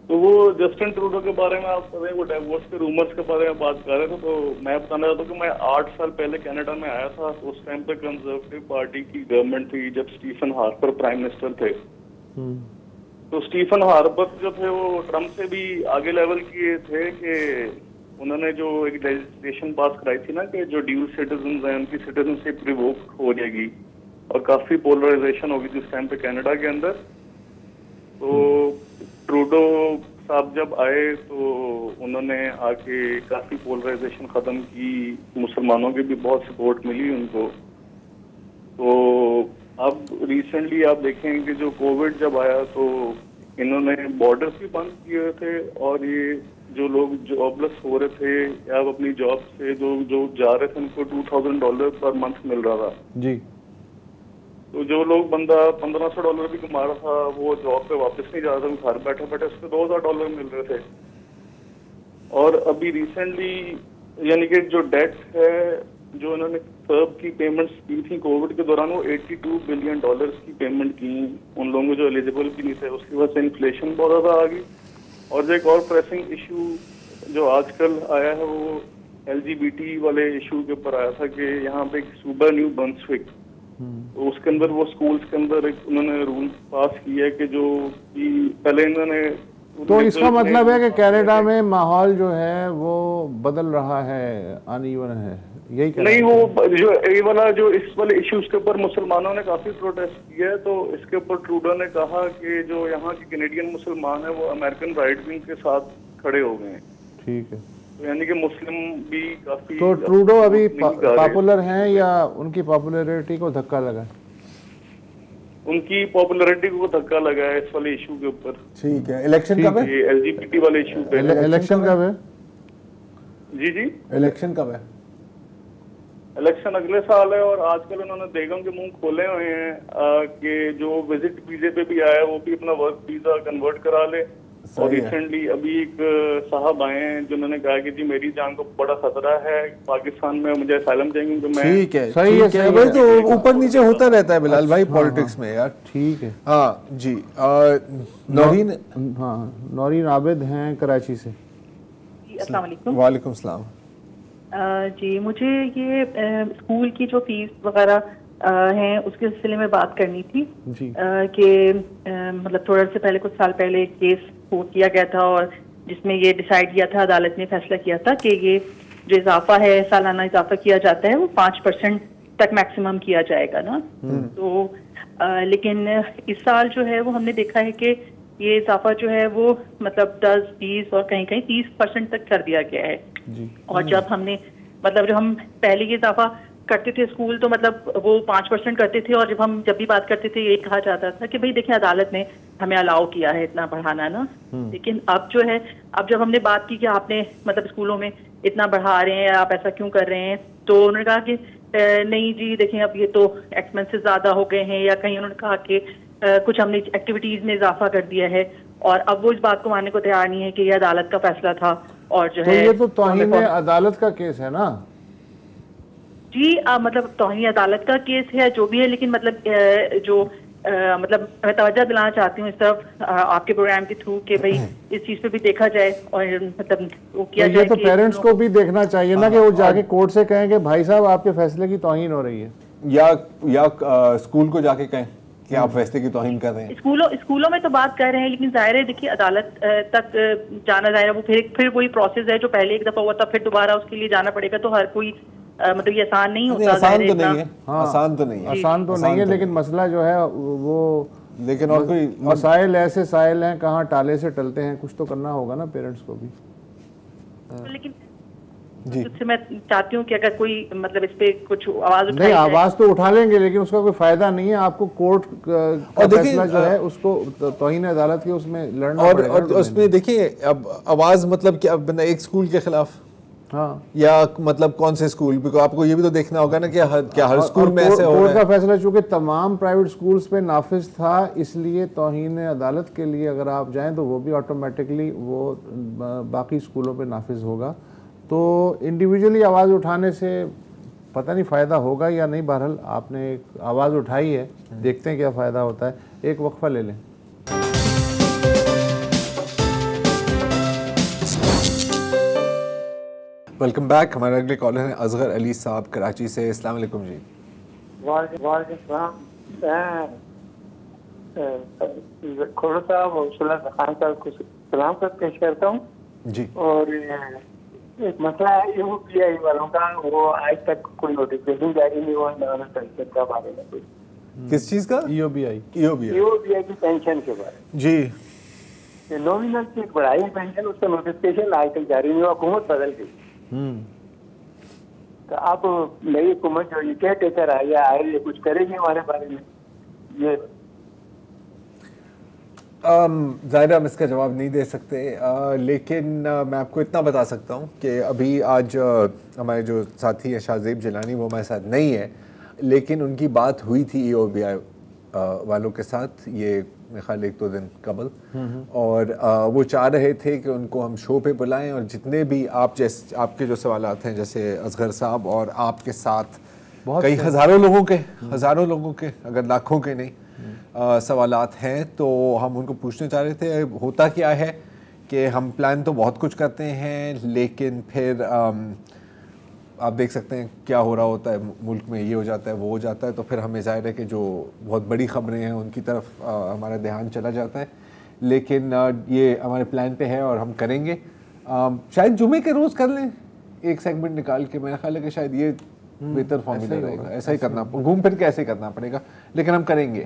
L: तो वो जस्टिन ट्रूडो के बारे में आप कर रहे हैं, वो डिवोर्स के रूमर्स के बारे में बात कर रहे थे, तो मैं बताना चाहता हूँ कि मैं 8 साल पहले कनाडा में आया था। उस टाइम पे कंजर्वेटिव पार्टी की गवर्नमेंट थी जब स्टीफन हार्पर प्राइम मिनिस्टर थे। तो स्टीफन हार्पर जो थे वो ट्रम्प से भी आगे लेवल किए थे कि उन्होंने जो एक लेजिस्लेशन पास कराई थी ना कि जो ड्यूल सिटीजन हैं उनकी सिटीजनशिप रिवोक हो जाएगी और काफी पोलराइजेशन होगी जिस टाइम पे कनाडा के अंदर। तो ट्रूडो साहब जब आए तो उन्होंने आके काफी पोलराइजेशन खत्म की, मुसलमानों की भी बहुत सपोर्ट मिली उनको। तो अब रिसेंटली आप देखेंगे कि जो कोविड जब आया तो इन्होंने बॉर्डर्स भी बंद किए थे और ये जो लोग जॉबलेस हो रहे थे या अपनी जॉब से जो जा रहे थे उनको $2000 पर मंथ मिल रहा था
C: जी।
L: तो जो लोग बंदा $1500 भी कमा रहा था वो जॉब पे वापस नहीं जा रहा था, घर बैठे बैठे उसको $2000 मिल रहे थे। और अभी रिसेंटली यानी कि जो डेट है जो इन्होंने सब की पेमेंट्स की थी कोविड के दौरान, वो $82 बिलियन की पेमेंट की उन लोगों जो एलिजिबल भी नहीं थे। उसकी वजह से इन्फ्लेशन बहुत ज़्यादा आ गई। और जो एक और प्रेसिंग इशू जो आजकल आया है वो LGBT वाले इशू के ऊपर आया था कि यहाँ पे एक सूबा न्यू बर्न्सविक, तो उसके अंदर वो स्कूल्स के अंदर एक उन्होंने रूल पास किया है कि जो कि पहले इन्होंने,
C: तो इसका मतलब है कि कनाडा में माहौल जो है वो बदल रहा है, अनइवन है, यही
L: नहीं? वो जो ये वाला जो इस वाले इश्यूज के ऊपर मुसलमानों ने काफी प्रोटेस्ट किया है, तो इसके ऊपर ट्रूडो ने कहा कि जो यहाँ के कैनेडियन मुसलमान है वो अमेरिकन राइट विंग के साथ खड़े हो गए हैं।
C: ठीक है,
L: तो यानी कि मुस्लिम भी काफी,
C: तो ट्रूडो अभी पॉपुलर हैं या उनकी पॉपुलैरिटी को धक्का लगा?
L: उनकी पॉपुलैरिटी को धक्का लगा है इस वाले इशू के ऊपर।
A: ठीक है, इलेक्शन कब है?
L: LGBT वाले इशू पे
C: इलेक्शन कब है?
L: जी
A: इलेक्शन कब है?
L: इलेक्शन अगले साल है। और आजकल उन्होंने बेगम के मुंह खोले हुए हैं कि जो विजिट वीजे पे भी आया वो भी अपना वर्क वीजा कन्वर्ट करा ले। और रिसेंटली अभी एक साहब आए हैं जिन्होंने कहा कि जी मेरी जान को बड़ा खतरा है पाकिस्तान में, मुझे असाइलम चाहिए। तो मैं
A: ठीक है, सही है भाई, तो ऊपर नीचे होता रहता है बिलाल भाई पॉलिटिक्स में यार।
C: ठीक है,
A: हाँ जी। नौरीन,
C: हाँ नौरीन आबिद हैं कराची से।
M: अस्सलाम वालेकुम।
A: वालेकुम सलाम।
M: जी मुझे ये स्कूल की जो फीस वगैरह हैं उसके सिलसिले में बात करनी थी कि मतलब थोड़ा से पहले, कुछ साल पहले एक केस किया गया था और जिसमें ये डिसाइड किया था, अदालत ने फैसला किया था कि ये जो इजाफा है, सालाना इजाफा किया जाता है वो 5% तक मैक्सिमम किया जाएगा ना। तो लेकिन इस साल जो है वो हमने देखा है कि ये इजाफा जो है वो मतलब 10, 20 और कहीं कहीं 30% तक कर दिया गया है। और जब हमने मतलब जब हम पहले ये इजाफा करते थे स्कूल तो मतलब वो 5% करते थे, और जब भी बात करते थे ये कहा जाता था कि भाई देखिए अदालत ने हमें अलाउ किया है इतना बढ़ाना ना। लेकिन अब जो है, अब जब हमने बात की कि आपने मतलब स्कूलों में इतना बढ़ा रहे हैं, आप ऐसा क्यों कर रहे हैं, तो उन्होंने कहा कि नहीं जी देखिए अब ये तो एक्सपेंसेस ज्यादा हो गए हैं, या कहीं उन्होंने कहा कि कुछ हमने एक्टिविटीज में इजाफा कर दिया है। और अब वो इस बात को मानने को तैयार नहीं है कि ये अदालत का फैसला था। और जो है
C: ये तो तौहीन अदालत का केस है ना
M: जी, मतलब तौहीन अदालत का केस है जो भी है, लेकिन मतलब जो मतलब मैं तवज्जो दिलाना चाहती हूँ इस तरफ आपके प्रोग्राम के थ्रू कि भाई इस चीज पे भी देखा जाए और मतलब वो किया जाए।
C: ये तो पेरेंट्स को भी देखना चाहिए ना कि वो जाके कोर्ट से कहें कि भाई साहब आपके फैसले की तौहीन हो रही है,
A: या स्कूल को जाके कहें कि आप फैसले की तौहीन कर रहे हैं।
M: स्कूलों में तो बात कर रहे हैं, लेकिन जाहिर है देखिए अदालत तक जाना जाएगा, वो फिर वही प्रोसेस है जो पहले एक दफा हुआ था, फिर दोबारा उसके लिए जाना पड़ेगा। तो हर कोई मतलब ये आसान नहीं होता।
A: आसान तो नहीं है, आसान तो नहीं है,
C: लेकिन मसला जो है वो,
A: लेकिन और कोई
C: मसाइल ऐसे साइल हैं कहाँ टाले से टलते हैं, कुछ तो करना होगा ना पेरेंट्स को भी।
M: लेकिन जी मैं चाहती हूँ कि अगर कोई मतलब इस पे कुछ आवाज उठाए,
C: नहीं आवाज तो उठा लेंगे लेकिन उसका कोई फायदा नहीं है। आपको कोर्ट का फैसला जो है उसको तौहीन अदालत के उसमें लड़ना पड़ेगा।
A: और उसमें देखिए अब आवाज मतलब क्या, एक स्कूल के खिलाफ,
C: हाँ,
A: या मतलब कौन से स्कूल, बिकॉज़ आपको ये भी तो देखना होगा ना कि क्या हर स्कूल में ऐसे हो रहा है।
C: कोर्ट का फैसला चूंकि तमाम प्राइवेट स्कूल्स पे नाफिज था, इसलिए तौहीन अदालत के लिए अगर आप जाएं तो वो भी ऑटोमेटिकली वो बाकी स्कूलों पे नाफिज होगा। तो इंडिविजुअली आवाज़ उठाने से पता नहीं फ़ायदा होगा या नहीं। बहरहाल आपने एक आवाज़ उठाई है, देखते हैं क्या फ़ायदा होता है। एक वक्फा ले लें।
A: Welcome back. हमारे अगले कॉलर हैं असगर अली साहब कराची से। अस्सलाम वालेकुम जी।
I: खोड़ साहब और खान साहब को सलाम कर पेश करता हूँ
A: जी।
I: और एक मसला है यूपीआई वालों का, वो आज तक कोई नोटिफिकेशन जारी नहीं हुआ पेंशन का बारे में। कोई
A: किस चीज का? ईओबीआई
I: की पेंशन के बारे में
A: जी।
I: नॉमिनल की बढ़ाई पेंशन, उसका नोटिफिकेशन आज तक जारी नहीं हुआ, हुकूमत बदल गई। तो अब नई हुकूमत जो ये केयर टेकर आई है, ये कुछ करेगी हमारे बारे में? ये
A: ज़ाहिर हम इसका जवाब नहीं दे सकते, लेकिन मैं आपको इतना बता सकता हूँ कि अभी आज हमारे जो साथी है शाहजेब जिलानी, वो हमारे साथ नहीं है, लेकिन उनकी बात हुई थी ईओबीआई वालों के साथ, ये मेरे ख्याल 1-2 दिन कबल, और वो चाह रहे थे कि उनको हम शो पे बुलाएं और जितने भी आपके जो सवालात हैं, जैसे असगर साहब और आपके साथ कई हज़ारों लोगों के अगर लाखों के नहीं सवालात हैं, तो हम उनको पूछने चाह रहे थे होता क्या है कि हम प्लान तो बहुत कुछ करते हैं, लेकिन फिर आप देख सकते हैं क्या हो रहा होता है मुल्क में, ये हो जाता है वो हो जाता है, तो फिर हमें ज़ाहिर है कि जो बहुत बड़ी ख़बरें हैं उनकी तरफ हमारा ध्यान चला जाता है। लेकिन ये हमारे प्लान पे है और हम करेंगे। शायद जुमे के रोज़ कर लें एक सेगमेंट निकाल के, मेरा ख्याल है कि शायद ये बेहतर फॉर्मूला रहेगा। ऐसा ही करना, घूम फिर के ऐसे ही करना पड़ेगा, लेकिन हम करेंगे,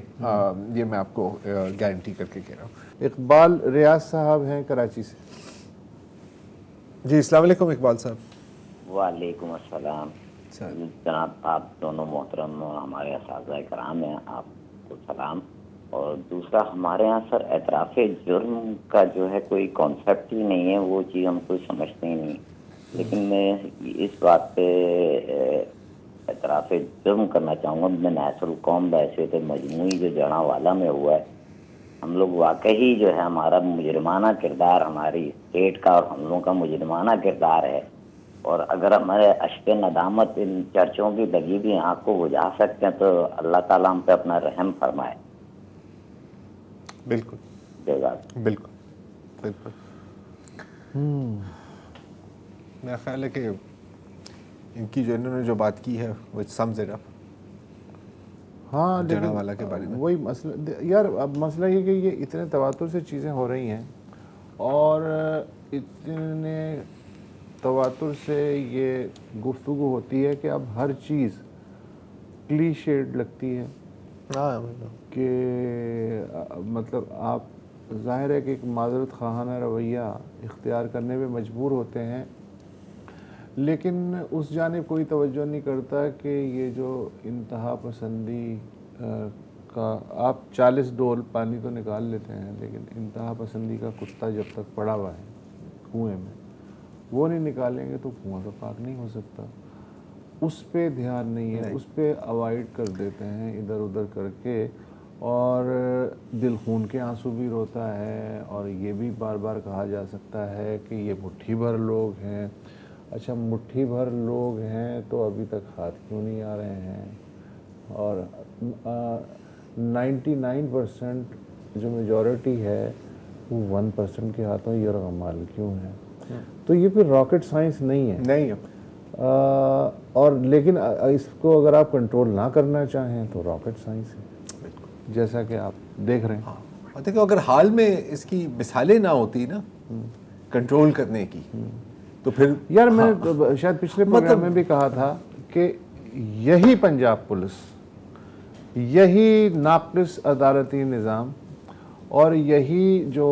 A: ये मैं आपको गारंटी करके कह रहा हूँ।
C: इकबाल रियाज साहब हैं कराची से।
A: जी अस्सलाम वालेकुम इकबाल साहब।
N: वालेकुम अस्सलाम जनाब, आप दोनों मोहतरम हमारे असातिज़ा कराम हैं, आपको सलाम। और दूसरा, हमारे यहाँ सर एतराफ़े जुर्म का जो है कोई कॉन्सेप्ट ही नहीं है, वो चीज़ हम कोई समझते ही नहीं। लेकिन मैं इस बात पे एतराफ़े जुर्म करना चाहूँगा, मैं नैसुल कौम वैसे तो मजमूई जो जड़ावाला में हुआ है, हम लोग वाकई जो है हमारा मुजरमाना किरदार हमारी स्टेट का और हम लोगों का मुजरमाना किरदार है। और अगर हमारे अश्क नदामत इन चर्चों की लगी भी आँख को बुझा सकते हैं तो अल्लाह ताला हम पे अपना रहम फरमाए।
A: बिल्कुल बिल्कुल बिल्कुल। मेरा ख्याल है कि इनकी जो इन्होंने जो बात की है वो सम्स इट अप।
C: हाँ,
A: जड़ावाला के बारे में
C: वही मसला यार, अब मसला ये कि ये इतने तवातुर से चीज़ें हो रही हैं और इतने तवातुर से ये गुफ्तगू होती है कि अब हर चीज़ क्लीशेड लगती है कि मतलब आप ज़ाहिर है कि एक माज़रत ख़ाना रवैया इख्तियार करने में मजबूर होते हैं, लेकिन उस जानिब कोई तवज्जो नहीं करता कि ये जो इंतहा पसंदी का आप 40 डोल पानी तो निकाल लेते हैं, लेकिन इंतहा पसंदी का कुत्ता जब तक पड़ा हुआ है कुएं में, वो नहीं निकालेंगे तो कुआं तो पाक नहीं हो सकता। उस पे ध्यान नहीं है, उस पे अवॉइड कर देते हैं इधर उधर करके, और दिल खून के आंसू भी रोता है। और ये भी बार बार कहा जा सकता है कि ये मुट्ठी भर लोग हैं। अच्छा, मुट्ठी भर लोग हैं तो अभी तक हाथ क्यों नहीं आ रहे हैं? और 99% जो मेजॉरिटी है वो 1% के हाथों ये रकमाल क्यों है? तो ये फिर रॉकेट साइंस नहीं है,
A: नहीं है।
C: और लेकिन इसको अगर आप कंट्रोल ना करना चाहें तो रॉकेट साइंस है, जैसा कि आप देख रहे हैं।
A: हाँ, देखो अगर हाल में इसकी मिसालें ना होती ना कंट्रोल करने की, तो फिर
C: यार मैंने शायद पिछले प्रोग्राम में भी कहा था कि यही पंजाब पुलिस, यही नाक़िस अदालती निज़ाम और यही जो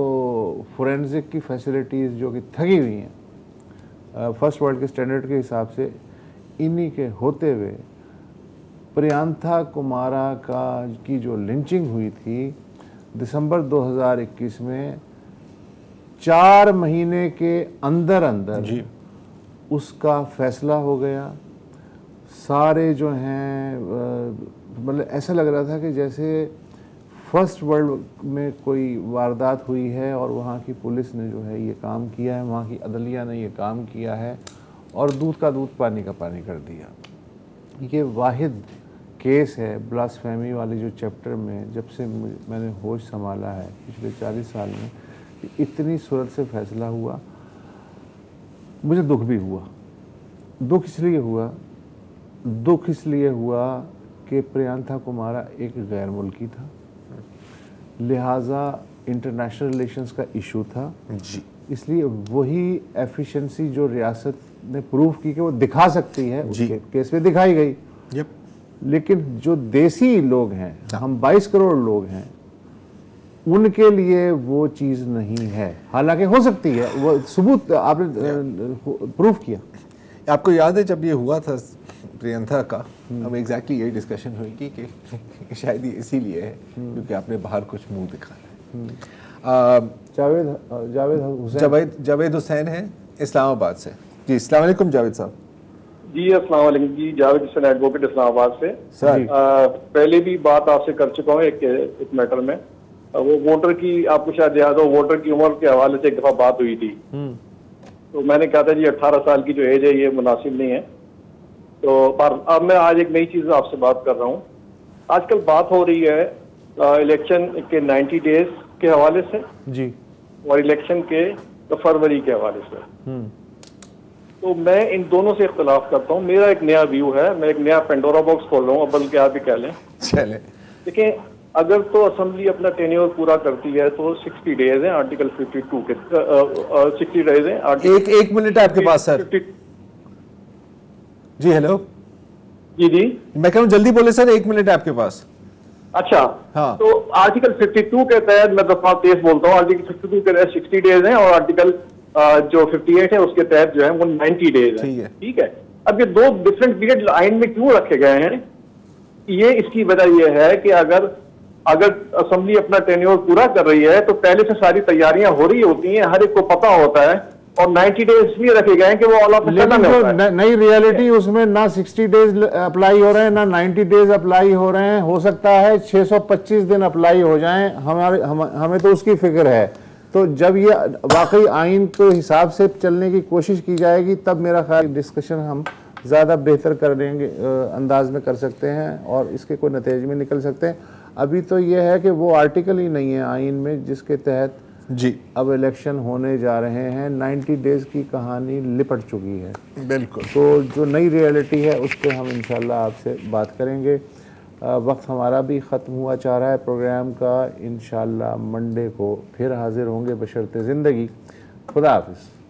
C: फोरेंसिक की फैसिलिटीज़ जो कि ठगी हुई हैं फर्स्ट वर्ल्ड के स्टैंडर्ड के हिसाब से, इन्हीं के होते हुए प्रियंथा कुमारा की जो लिंचिंग हुई थी दिसंबर 2021 में, 4 महीने के अंदर अंदर उसका फैसला हो गया। सारे जो हैं मतलब ऐसा लग रहा था कि जैसे फर्स्ट वर्ल्ड में कोई वारदात हुई है और वहाँ की पुलिस ने जो है ये काम किया है, वहाँ की अदलिया ने ये काम किया है और दूध का दूध पानी का पानी कर दिया। ये वाहिद केस है ब्लास्फेमी वाले जो चैप्टर में, जब से मैंने होश संभाला है पिछले 40 साल में, इतनी सूरत से फैसला हुआ। मुझे दुख भी हुआ। दुख इसलिए हुआ कि प्रियंथा कुमारा एक गैर मुल्की था, लिहाजा इंटरनेशनल रिलेशंस का इशू था जी, इसलिए वही एफिशिएंसी जो रियासत ने प्रूव की कि वो दिखा सकती है उस केस में दिखाई गई। लेकिन जो देसी लोग हैं, हम 22 करोड़ लोग हैं, उनके लिए वो चीज़ नहीं है। हालांकि हो सकती है, वो सबूत आपने प्रूफ किया।
A: आपको याद है जब ये हुआ था प्रियंथा का, हम एग्जैक्टली यही डिस्कशन हुई कि शायद ये इसीलिए है क्योंकि आपने बाहर कुछ मुंह दिखाया है। जावेद हुसैन है इस्लामाबाद से। जी अस्सलाम वालेकुम जावेद साहब।
O: जी अस्सलाम वालेकुम जी, जावेद हुसैन एडवोकेट इस्लामाबाद से। पहले भी बात आपसे कर चुका हूँ एक मैटर में, वो वोटर की, आपको शायद याद हो, वोटर की उम्र के हवाले से एक दफा बात हुई थी। तो मैंने कहा था जी 18 साल की जो एज है ये मुनासिब नहीं है। तो पर अब मैं आज एक नई चीज आपसे बात कर रहा हूँ। आजकल बात हो रही है इलेक्शन के 90 डेज के हवाले से
C: जी,
O: और इलेक्शन के फरवरी के हवाले से। तो मैं इन दोनों से इख्तलाफ करता हूँ। मेरा एक नया व्यू है, मैं एक नया पेंडोरा बॉक्स खोल रहा हूँ, बल्कि आप ही कह लें।
A: चले
O: देखिए, अगर तो असेंबली अपना टेन्योर पूरा करती है तो 60 डेज है आर्टिकल 52 के 60 डेज है।
A: एक मिनट आपके पास सर। जी हेलो।
O: जी जी,
A: मैं कह रहा हूँ जल्दी बोले सर, 1 मिनट है आपके पास।
O: अच्छा हाँ, तो आर्टिकल 52 के तहत मैं दफा तेज बोलता हूँ, आर्टिकल 52 के तहत 60 डेज है और आर्टिकल जो 58 है उसके तहत जो है वो 90 डेज है। ठीक है। अब ये दो डिफरेंट पीरियड आइन में क्यों रखे गए हैं? ये इसकी वजह यह है कि अगर असेंबली अपना टेन्योर पूरा कर रही है तो पहले से सारी तैयारियां हो रही होती हैं, हर एक को पता होता है, और 90 डेज इसलिए रखे गए हैं कि वो ऑल ऑफ
C: लेकिन जो नई रियलिटी उसमें ना 60 डेज अप्लाई हो रहे हैं ना 90 डेज अप्लाई हो रहे हैं। हो सकता है 625 दिन अप्लाई हो जाएं, हमें तो उसकी फिक्र है। तो जब ये वाकई आइन के हिसाब से चलने की कोशिश की जाएगी तब मेरा ख्याल डिस्कशन हम ज़्यादा बेहतर करेंगे, अंदाज में कर सकते हैं और इसके कोई नतीजे में निकल सकते हैं। अभी तो ये है कि वो आर्टिकल ही नहीं है आइन में जिसके तहत
A: जी अब
C: इलेक्शन होने जा रहे हैं। 90 डेज की कहानी लिपट चुकी है।
A: बिल्कुल।
C: तो जो नई रियलिटी है उस पर हम इंशाल्लाह आपसे बात करेंगे। वक्त हमारा भी ख़त्म हुआ चाह रहा है प्रोग्राम का। इंशाल्लाह मंडे को फिर हाजिर होंगे बशर्ते ज़िंदगी। खुदा हाफिज़।